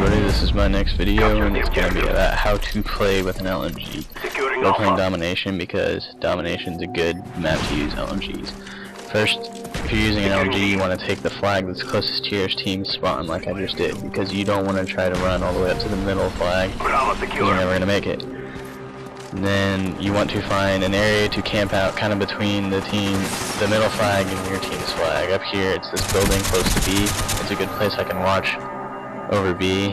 everybody, this is my next video, and it's going to be about how to play with an LMG. We're playing Domination because Domination's a good map to use LMGs. First, if you're using an LMG, you want to take the flag that's closest to your team spawn, like I just did, because you don't want to try to run all the way up to the middle flag, you're never going to make it. And then you want to find an area to camp out kind of between the middle flag and your team's flag. Up here, it's this building close to B. It's a good place I can watch over B,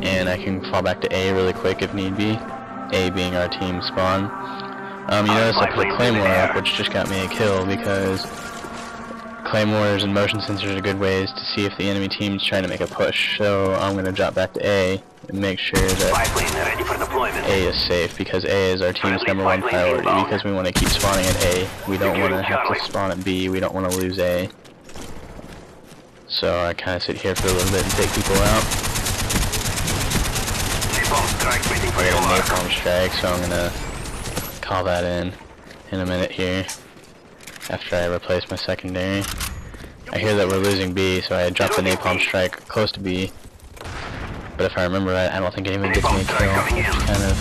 and I can fall back to A really quick if need be, A being our team spawn. You notice I put a Claymore up, which just got me a kill, because Claymores and motion sensors are good ways to see if the enemy team's trying to make a push. So I'm going to drop back to A and make sure that A is safe, because A is our team's #1 priority, because we want to keep spawning at A. We don't want to have to spawn at B, we don't want to lose A. So I kind of sit here for a little bit and take people out. I got a napalm strike, so I'm going to call that in a minute here, after I replace my secondary. I hear that we're losing B, so I dropped the napalm strike close to B. But if I remember right, I don't think anyone gets me a kill, which is kind of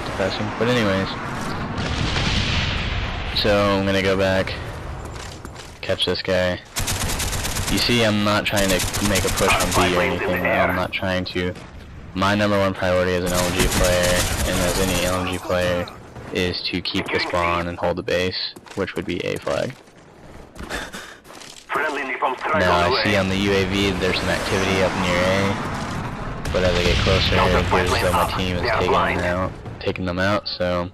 depressing. But anyways, so I'm going to go back, catch this guy. You see, I'm not trying to make a push on B or anything. I'm not trying to. My #1 priority as an LMG player, and as any LMG player, is to keep the spawn and hold the base, which would be A flag. Now I see on the UAV there's some activity up near A, but as I get closer, it appears as though my team is taking them out. So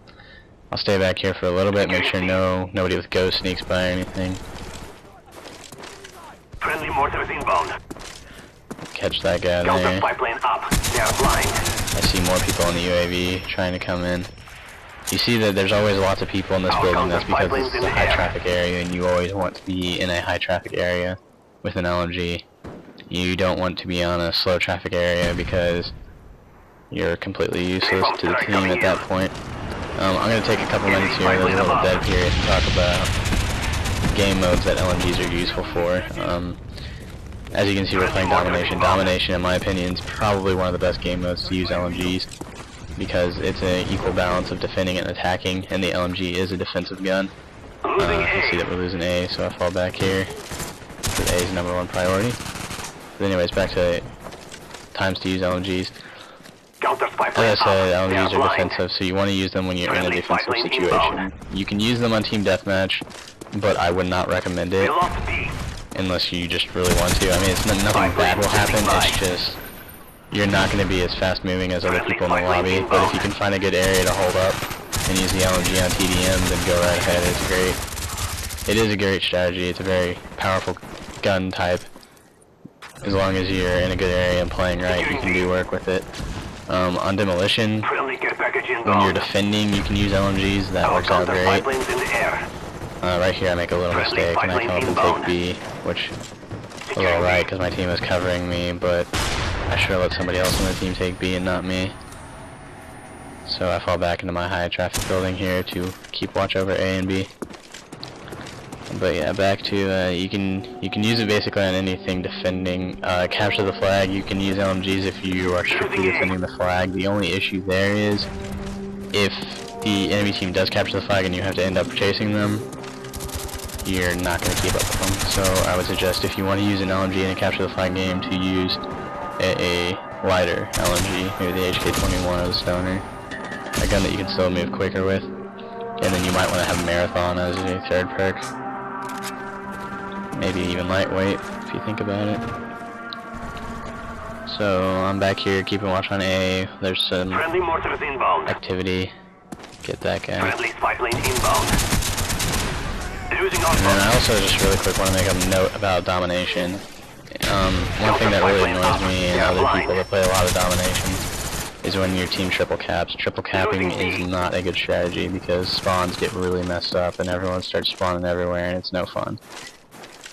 I'll stay back here for a little bit, make sure nobody with ghost sneaks by or anything. Friendly mortars inbound. Catch that guy there. Pipeline up. They are blind. I see more people on the UAV trying to come in. You see that there's always lots of people in this building. That's because this is a high traffic area, and you always want to be in a high traffic area with an LMG. You don't want to be on a slow traffic area because you're completely useless to the team at that point. I'm going to take a couple minutes here, a little dead period, to talk about game modes that LMGs are useful for. As you can see, we're playing Domination. Domination, in my opinion, is probably one of the best game modes to use LMGs, because it's an equal balance of defending and attacking, and the LMG is a defensive gun. You see that we're losing A, so I fall back here, because A is #1 priority. But anyways, back to times to use LMGs. Like I said, LMGs are defensive, so you want to use them when you're in a defensive situation. You can use them on Team Deathmatch, but I would not recommend it unless you just really want to. I mean, nothing bad will happen, it's just you're not going to be as fast moving as other people in the lobby, but if you can find a good area to hold up and use the LMG on TDM, then go right ahead. It's great. It is a great strategy. It's a very powerful gun type. As long as you're in a good area and playing right, you can do work with it. On Demolition, when you're defending, you can use LMGs. That works out great. Right here I make a little mistake, and I come up and take B, which was alright because my team was covering me, but I should have let somebody else on the team take B and not me. So I fall back into my high traffic building here to keep watch over A and B. But yeah, back to you can use it basically on anything defending. Capture the flag, you can use LMGs if you are strictly defending the flag. The only issue there is if the enemy team does capture the flag and you have to end up chasing them, you're not going to keep up with them. So I would suggest, if you want to use an LMG in a capture the flag game, to use a lighter LMG, maybe the HK-21 or the Stoner, a gun that you can still move quicker with. And then you might want to have Marathon as a third perk. Maybe even lightweight, if you think about it. So I'm back here keeping watch on A. There's some activity. Get that guy. And then I also just really quick want to make a note about Domination. One thing that really annoys me and other people that play a lot of Domination is when your team triple caps. Triple capping is not a good strategy because spawns get really messed up and everyone starts spawning everywhere and it's no fun.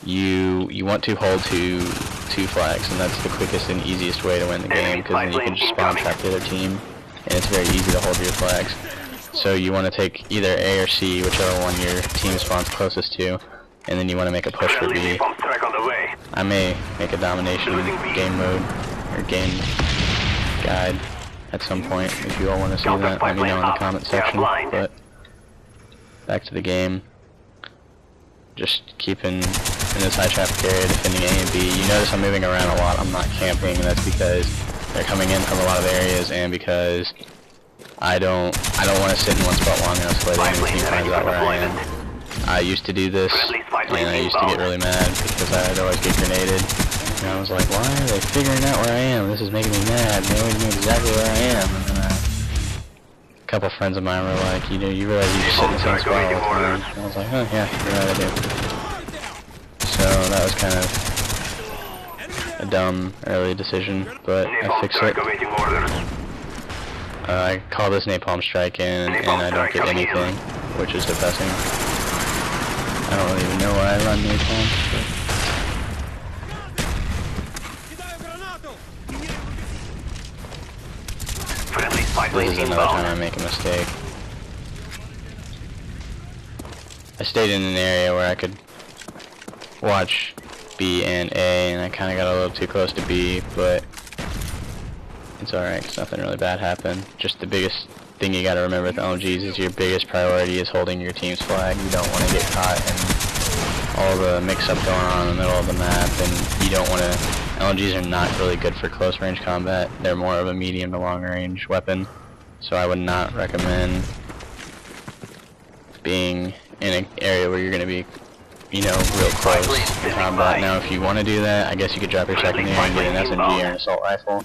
You want to hold two flags, and that's the quickest and easiest way to win the game, because then you can just spawn trap the other team and it's very easy to hold your flags. So you want to take either A or C, whichever one your team spawns closest to, and then you want to make a push for B. I may make a Domination game mode or game guide at some point. If you all want to see that, let me know in the comment section. But back to the game. Just keeping in this high traffic area, defending A and B. You notice I'm moving around a lot. I'm not camping, and that's because they're coming in from a lot of areas, and because I don't want to sit in one spot long enough so the enemy team finds out where I am. I used to do this, and I used to get really mad because I'd always get grenaded. And I was like, why are they figuring out where I am? This is making me mad. They always know exactly where I am. And then a couple friends of mine were like, you realize you just sit in the same spot all the time. And I was like, oh yeah, you're right, I do. So that was kind of a dumb early decision, but I fixed it. I call this napalm strike in, and I don't get anything, which is depressing. I don't really even know why I run napalm. This is another time I make a mistake. I stayed in an area where I could watch B and A, and I kind of got a little too close to B, but it's alright because nothing really bad happened. Just the biggest thing you gotta remember with LMGs is your biggest priority is holding your team's flag. You don't want to get caught in all the mix-up going on in the middle of the map, and you don't want to... LMGs are not really good for close-range combat. They're more of a medium to long-range weapon, so I would not recommend being in an area where you're going to be, you know, real close in combat. Now, if you want to do that, I guess you could drop your secondary and get an SMG or an assault rifle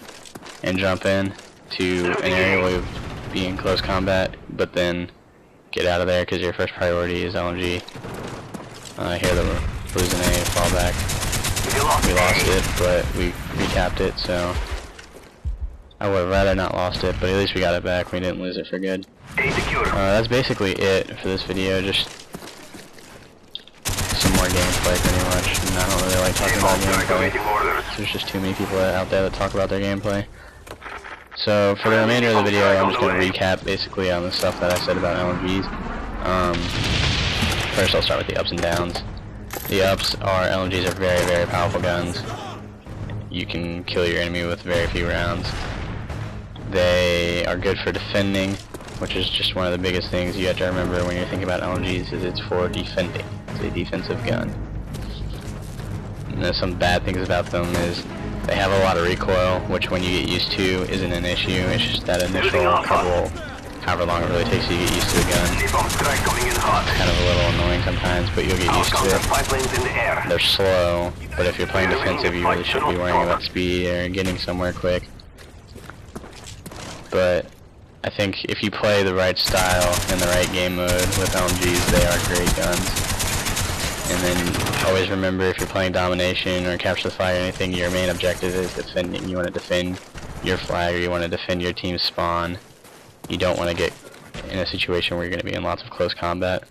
and jump in to an area where you'll be in close combat, but then get out of there because your first priority is LMG. Here we're losing A, fall back. We lost it, but we recapped it, so I would have rather not lost it, but at least we got it back. We didn't lose it for good. That's basically it for this video. Just some more gameplay, pretty much. And I don't really like talking about gameplay. There's just too many people out there that talk about their gameplay. So for the remainder of the video, I'm just going to recap basically on the stuff that I said about LMGs. First, I'll start with the ups and downs. The ups are LMGs are very, very powerful guns. You can kill your enemy with very few rounds. They are good for defending, which is just one of the biggest things you have to remember when you're thinking about LMGs, is it's for defending. It's a defensive gun. And there's some bad things about them is they have a lot of recoil, which when you get used to isn't an issue. It's just that initial couple, however long it really takes you to get used to the gun. It's kind of a little annoying sometimes, but you'll get used to it. They're slow, but if you're playing defensive, you really shouldn't be worrying about speed or getting somewhere quick. But I think if you play the right style and the right game mode with LMGs, they are great guns. And then always remember, if you're playing domination or capture the flag or anything, your main objective is defending. You want to defend your flag, or you want to defend your team's spawn. You don't want to get in a situation where you're going to be in lots of close combat.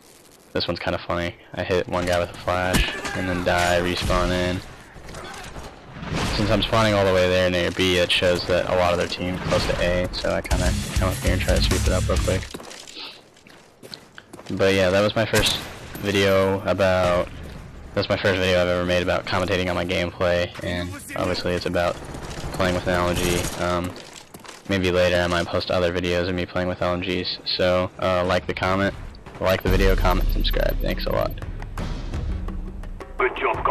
This one's kind of funny. I hit one guy with a flash and then die, respawn in. Since I'm spawning all the way there near B, it shows that a lot of their team is close to A, so I kind of come up here and try to sweep it up real quick. But yeah, that was my first video I've ever made about commentating on my gameplay, and obviously it's about playing with an LMG. Maybe later I might post other videos of me playing with LMGs. So like the video, comment, subscribe. Thanks a lot. Good job,